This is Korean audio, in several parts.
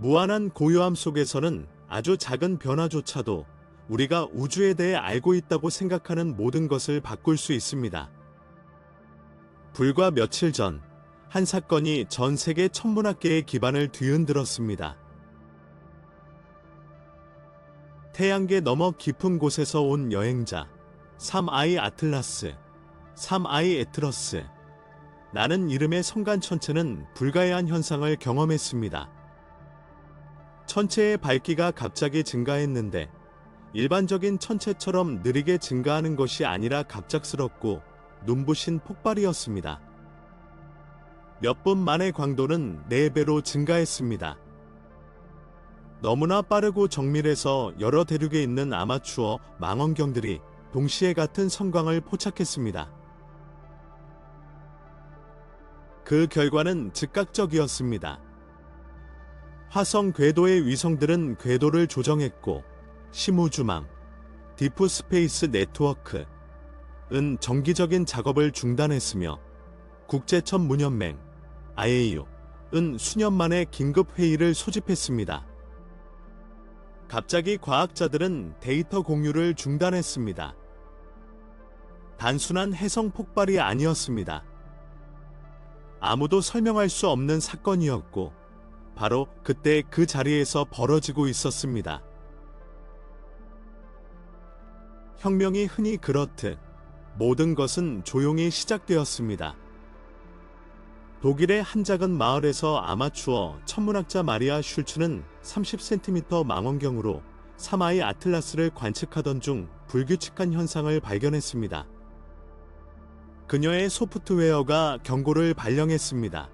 무한한 고요함 속에서는 아주 작은 변화조차도 우리가 우주에 대해 알고 있다고 생각하는 모든 것을 바꿀 수 있습니다. 불과 며칠 전, 한 사건이 전 세계 천문학계의 기반을 뒤흔들었습니다. 태양계 너머 깊은 곳에서 온 여행자, 3I 아틀라스, 3I 에트러스. 라는 이름의 성간 천체는 불가해한 현상을 경험했습니다. 천체의 밝기가 갑자기 증가했는데 일반적인 천체처럼 느리게 증가하는 것이 아니라 갑작스럽고 눈부신 폭발이었습니다. 몇 분 만에 광도는 4배로 증가했습니다. 너무나 빠르고 정밀해서 여러 대륙에 있는 아마추어 망원경들이 동시에 같은 성광을 포착했습니다. 그 결과는 즉각적이었습니다. 화성 궤도의 위성들은 궤도를 조정했고 심우주망, 디프스페이스 네트워크는 정기적인 작업을 중단했으며 국제천문연맹, IAU는 수년 만에 긴급회의를 소집했습니다. 갑자기 과학자들은 데이터 공유를 중단했습니다. 단순한 해성 폭발이 아니었습니다. 아무도 설명할 수 없는 사건이었고 바로 그때 그 자리에서 벌어지고 있었습니다. 혁명이 흔히 그렇듯 모든 것은 조용히 시작되었습니다. 독일의 한 작은 마을에서 아마추어 천문학자 마리아 슐츠는 30cm 망원경으로 3I 아틀라스를 관측하던 중 불규칙한 현상을 발견했습니다. 그녀의 소프트웨어가 경고를 발령했습니다.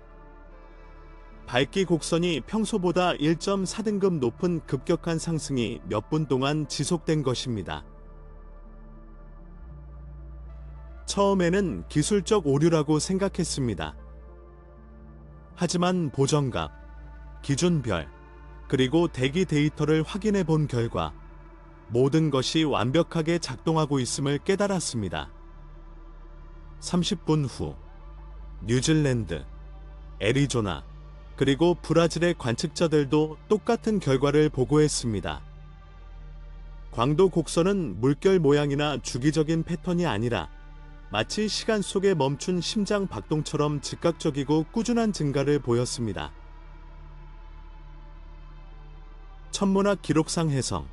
밝기 곡선이 평소보다 1.4등급 높은 급격한 상승이 몇 분 동안 지속된 것입니다. 처음에는 기술적 오류라고 생각했습니다. 하지만 보정값, 기준별, 그리고 대기 데이터를 확인해 본 결과 모든 것이 완벽하게 작동하고 있음을 깨달았습니다. 30분 후, 뉴질랜드, 애리조나, 그리고 브라질의 관측자들도 똑같은 결과를 보고했습니다. 광도 곡선은 물결 모양이나 주기적인 패턴이 아니라 마치 시간 속에 멈춘 심장 박동처럼 즉각적이고 꾸준한 증가를 보였습니다. 천문학 기록상 해성,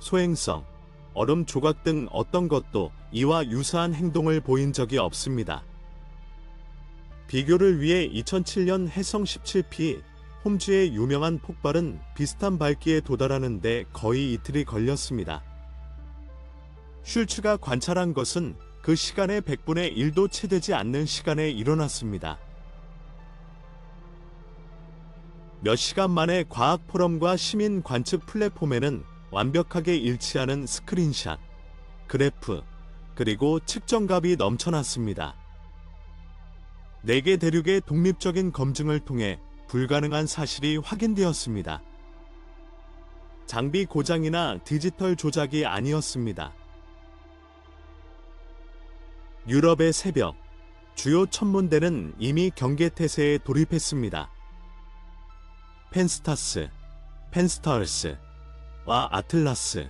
소행성, 얼음 조각 등 어떤 것도 이와 유사한 행동을 보인 적이 없습니다. 비교를 위해 2007년 해성 17P 홈즈의 유명한 폭발은 비슷한 밝기에 도달하는 데 거의 이틀이 걸렸습니다. 슐츠가 관찰한 것은 그 시간의 100분의 1도 채 되지 않는 시간에 일어났습니다. 몇 시간 만에 과학 포럼과 시민 관측 플랫폼에는 완벽하게 일치하는 스크린샷, 그래프, 그리고 측정값이 넘쳐났습니다. 4개 대륙의 독립적인 검증을 통해 불가능한 사실이 확인되었습니다. 장비 고장이나 디지털 조작이 아니었습니다. 유럽의 새벽, 주요 천문대는 이미 경계태세에 돌입했습니다. 펜스타스, 펜스타얼스와 아틀라스,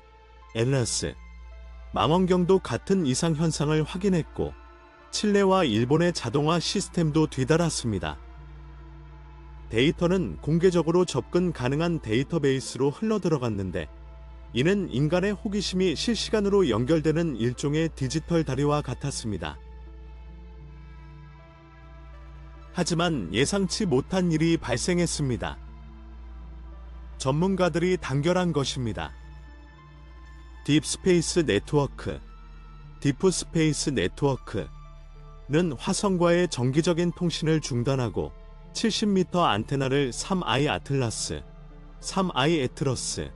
엘라스, 망원경도 같은 이상 현상을 확인했고 칠레와 일본의 자동화 시스템도 뒤따랐습니다. 데이터는 공개적으로 접근 가능한 데이터베이스로 흘러들어갔는데 이는 인간의 호기심이 실시간으로 연결되는 일종의 디지털 다리와 같았습니다. 하지만 예상치 못한 일이 발생했습니다. 전문가들이 단결한 것입니다. 딥스페이스 네트워크, 디프스페이스 네트워크는 화성과의 정기적인 통신을 중단하고 70m 안테나를 3I 아틀라스, 3I 에트러스,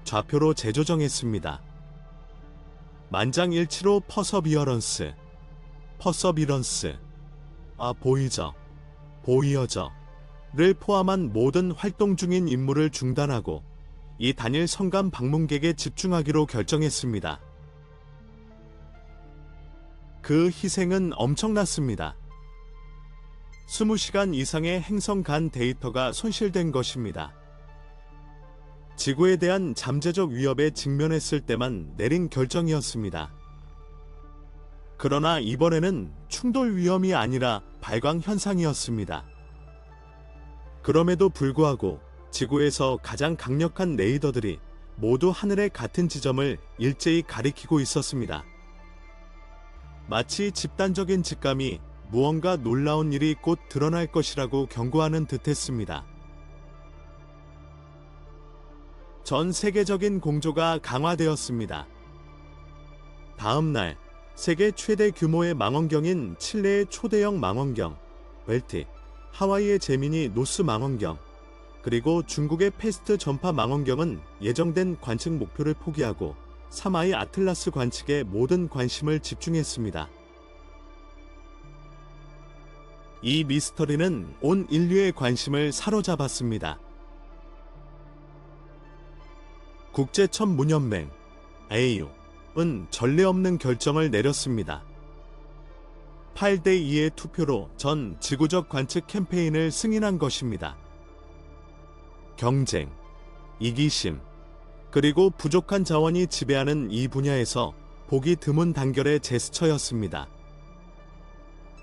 좌표로 재조정했습니다. 만장일치로 퍼서비어런스, 보이어저를 포함한 모든 활동 중인 임무를 중단하고 이 단일 성간 방문객에 집중하기로 결정했습니다. 그 희생은 엄청났습니다. 20시간 이상의 행성 간 데이터가 손실된 것입니다. 지구에 대한 잠재적 위협에 직면했을 때만 내린 결정이었습니다. 그러나 이번에는 충돌 위험이 아니라 발광 현상이었습니다. 그럼에도 불구하고 지구에서 가장 강력한 레이더들이 모두 하늘의 같은 지점을 일제히 가리키고 있었습니다. 마치 집단적인 직감이 무언가 놀라운 일이 곧 드러날 것이라고 경고하는 듯했습니다. 전 세계적인 공조가 강화되었습니다. 다음 날 세계 최대 규모의 망원경인 칠레의 초대형 망원경, 벨트, 하와이의 제미니 노스 망원경, 그리고 중국의 패스트 전파 망원경은 예정된 관측 목표를 포기하고 3I 아틀라스 관측에 모든 관심을 집중했습니다. 이 미스터리는 온 인류의 관심을 사로잡았습니다. 국제천문연맹 AU는 전례 없는 결정을 내렸습니다. 8대2의 투표로 전 지구적 관측 캠페인을 승인한 것입니다. 경쟁, 이기심, 그리고 부족한 자원이 지배하는 이 분야에서 보기 드문 단결의 제스처였습니다.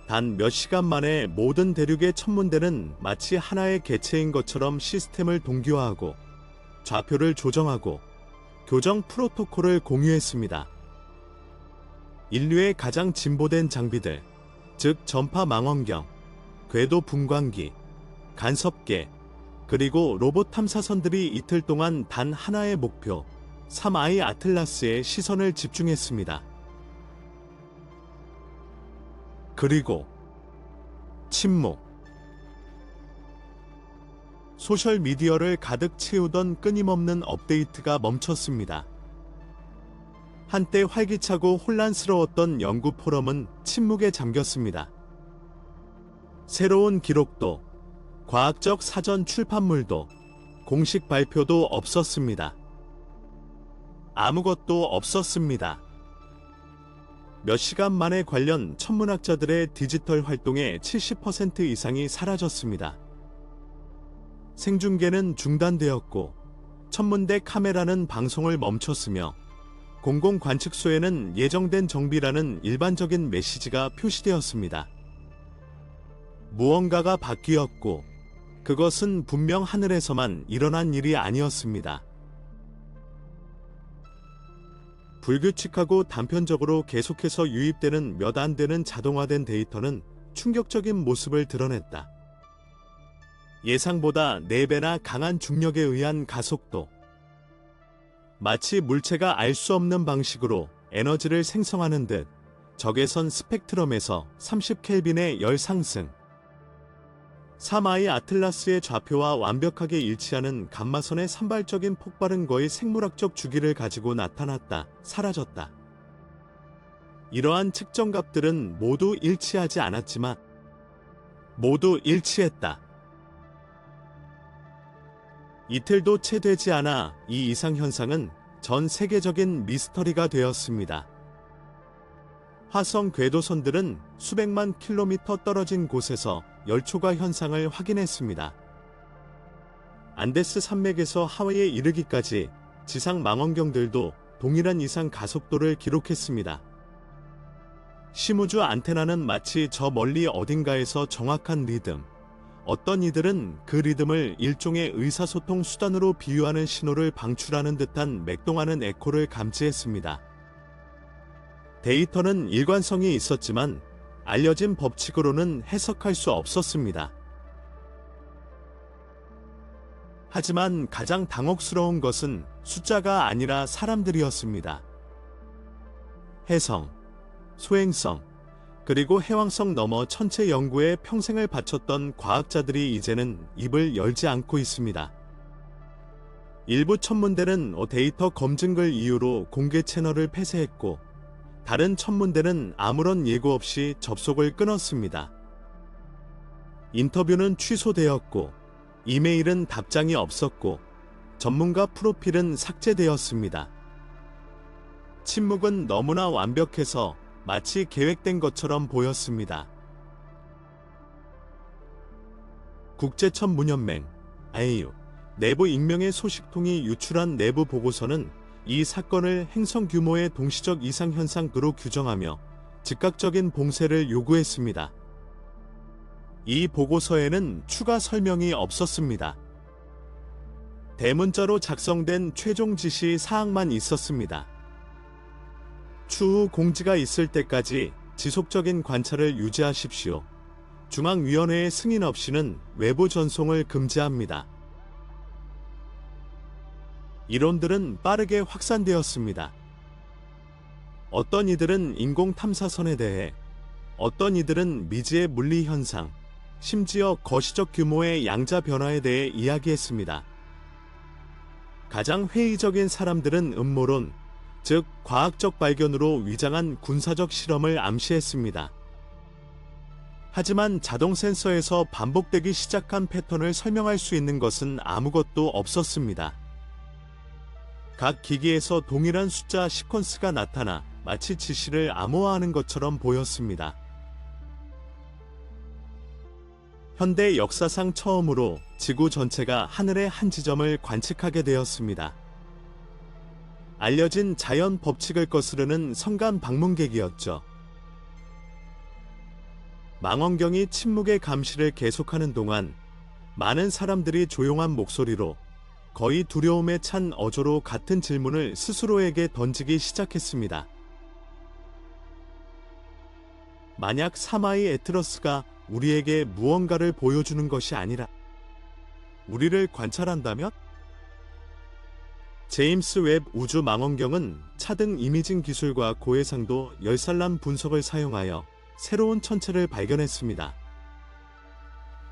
단 몇 시간 만에 모든 대륙의 천문대는 마치 하나의 개체인 것처럼 시스템을 동기화하고 좌표를 조정하고 교정 프로토콜을 공유했습니다. 인류의 가장 진보된 장비들, 즉 전파 망원경, 궤도 분광기, 간섭계, 그리고 로봇 탐사선들이 이틀 동안 단 하나의 목표, 3I 아틀라스에 시선을 집중했습니다. 그리고 침묵. 소셜미디어를 가득 채우던 끊임없는 업데이트가 멈췄습니다. 한때 활기차고 혼란스러웠던 연구 포럼은 침묵에 잠겼습니다. 새로운 기록도, 과학적 사전 출판물도, 공식 발표도 없었습니다. 아무것도 없었습니다. 몇 시간 만에 관련 천문학자들의 디지털 활동의 70% 이상이 사라졌습니다. 생중계는 중단되었고 천문대 카메라는 방송을 멈췄으며 공공관측소에는 예정된 정비라는 일반적인 메시지가 표시되었습니다. 무언가가 바뀌었고 그것은 분명 하늘에서만 일어난 일이 아니었습니다. 불규칙하고 단편적으로 계속해서 유입되는 몇 안 되는 자동화된 데이터는 충격적인 모습을 드러냈다. 예상보다 4배나 강한 중력에 의한 가속도. 마치 물체가 알 수 없는 방식으로 에너지를 생성하는 듯 적외선 스펙트럼에서 30켈빈의 열 상승. 3I 아틀라스의 좌표와 완벽하게 일치하는 감마선의 산발적인 폭발은 거의 생물학적 주기를 가지고 나타났다, 사라졌다. 이러한 측정값들은 모두 일치하지 않았지만 모두 일치했다. 이틀도 채 되지 않아 이 이상현상은 전 세계적인 미스터리가 되었습니다. 화성 궤도선들은 수백만 킬로미터 떨어진 곳에서 열초가 현상을 확인했습니다. 안데스 산맥에서 하와이에 이르기까지 지상 망원경들도 동일한 이상 가속도를 기록했습니다. 시무주 안테나는 마치 저 멀리 어딘가에서 정확한 리듬, 어떤 이들은 그 리듬을 일종의 의사소통 수단으로 비유하는 신호를 방출하는 듯한 맥동하는 에코를 감지했습니다. 데이터는 일관성이 있었지만 알려진 법칙으로는 해석할 수 없었습니다. 하지만 가장 당혹스러운 것은 숫자가 아니라 사람들이었습니다. 해성, 소행성, 그리고 해왕성 넘어 천체 연구에 평생을 바쳤던 과학자들이 이제는 입을 열지 않고 있습니다. 일부 천문대는 데이터 검증글 이유로 공개 채널을 폐쇄했고 다른 천문대는 아무런 예고 없이 접속을 끊었습니다. 인터뷰는 취소되었고 이메일은 답장이 없었고 전문가 프로필은 삭제되었습니다. 침묵은 너무나 완벽해서 마치 계획된 것처럼 보였습니다. 국제천문연맹 AU 내부 익명의 소식통이 유출한 내부 보고서는 이 사건을 행성 규모의 동시적 이상 현상으로 규정하며 즉각적인 봉쇄를 요구했습니다. 이 보고서에는 추가 설명이 없었습니다. 대문자로 작성된 최종 지시 사항만 있었습니다. 추후 공지가 있을 때까지 지속적인 관찰을 유지하십시오. 중앙위원회의 승인 없이는 외부 전송을 금지합니다. 이론들은 빠르게 확산되었습니다. 어떤 이들은 인공탐사선에 대해, 어떤 이들은 미지의 물리현상, 심지어 거시적 규모의 양자 변화에 대해 이야기했습니다. 가장 회의적인 사람들은 음모론, 즉 과학적 발견으로 위장한 군사적 실험을 암시했습니다. 하지만 자동 센서에서 반복되기 시작한 패턴을 설명할 수 있는 것은 아무것도 없었습니다. 각 기기에서 동일한 숫자 시퀀스가 나타나 마치 지시를 암호화하는 것처럼 보였습니다. 현대 역사상 처음으로 지구 전체가 하늘의 한 지점을 관측하게 되었습니다. 알려진 자연 법칙을 거스르는 성간 방문객이었죠. 망원경이 침묵의 감시를 계속하는 동안 많은 사람들이 조용한 목소리로 거의 두려움에 찬 어조로 같은 질문을 스스로에게 던지기 시작했습니다. 만약 사마이 에트러스가 우리에게 무언가를 보여주는 것이 아니라 우리를 관찰한다면? 제임스 웹 우주 망원경은 차등 이미징 기술과 고해상도 열산란 분석을 사용하여 새로운 천체를 발견했습니다.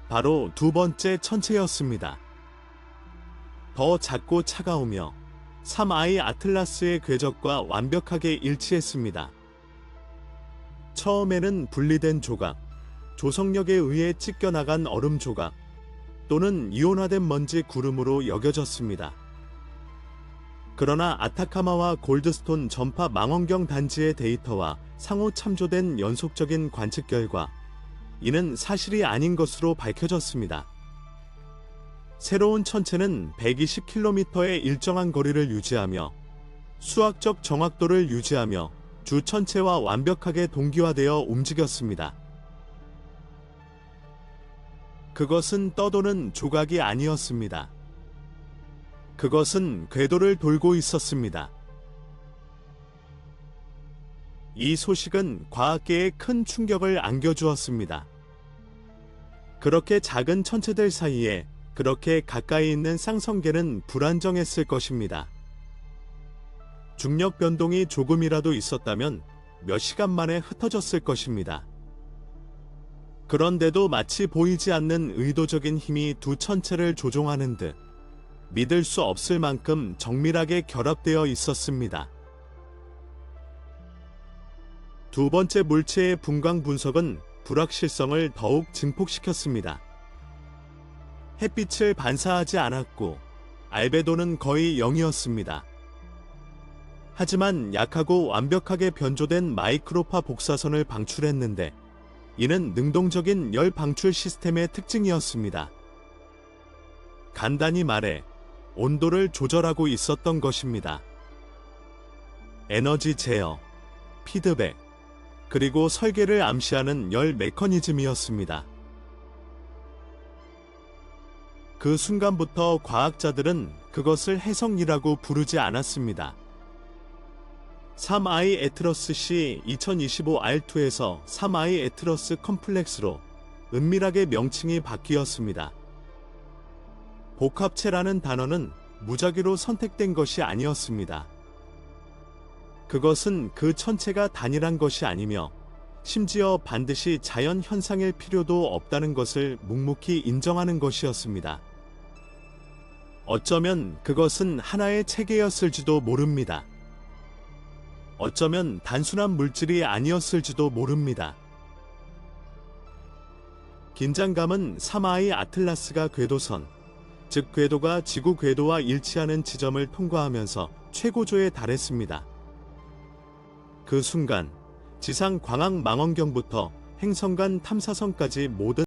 바로 두 번째 천체였습니다. 더 작고 차가우며 3I 아틀라스의 궤적과 완벽하게 일치했습니다. 처음에는 분리된 조각, 조성력에 의해 찢겨나간 얼음 조각, 또는 이온화된 먼지 구름으로 여겨졌습니다. 그러나 아타카마와 골드스톤 전파 망원경 단지의 데이터와 상호 참조된 연속적인 관측 결과, 이는 사실이 아닌 것으로 밝혀졌습니다. 새로운 천체는 120km의 일정한 거리를 유지하며 수학적 정확도를 유지하며 주 천체와 완벽하게 동기화되어 움직였습니다. 그것은 떠도는 조각이 아니었습니다. 그것은 궤도를 돌고 있었습니다. 이 소식은 과학계에 큰 충격을 안겨주었습니다. 그렇게 작은 천체들 사이에 그렇게 가까이 있는 쌍성계는 불안정했을 것입니다. 중력 변동이 조금이라도 있었다면 몇 시간 만에 흩어졌을 것입니다. 그런데도 마치 보이지 않는 의도적인 힘이 두 천체를 조종하는 듯 믿을 수 없을 만큼 정밀하게 결합되어 있었습니다. 두 번째 물체의 분광 분석은 불확실성을 더욱 증폭시켰습니다. 햇빛을 반사하지 않았고 알베도는 거의 0이었습니다. 하지만 약하고 완벽하게 변조된 마이크로파 복사선을 방출했는데 이는 능동적인 열 방출 시스템의 특징이었습니다. 간단히 말해 온도를 조절하고 있었던 것입니다. 에너지 제어, 피드백, 그리고 설계를 암시하는 열 메커니즘이었습니다. 그 순간부터 과학자들은 그것을 해성이라고 부르지 않았습니다. 3I 에트러스-C 2025 R2에서 3I 에트러스 컴플렉스로 은밀하게 명칭이 바뀌었습니다. 복합체라는 단어는 무작위로 선택된 것이 아니었습니다. 그것은 그 천체가 단일한 것이 아니며 심지어 반드시 자연 현상일 필요도 없다는 것을 묵묵히 인정하는 것이었습니다. 어쩌면 그것은 하나의 체계였을지도 모릅니다. 어쩌면 단순한 물질이 아니었을지도 모릅니다. 긴장감은 3I 아틀라스가 궤도선, 즉 궤도가 지구 궤도와 일치하는 지점을 통과하면서 최고조에 달했습니다. 그 순간 지상 광학 망원경부터 행성 간 탐사선까지 모든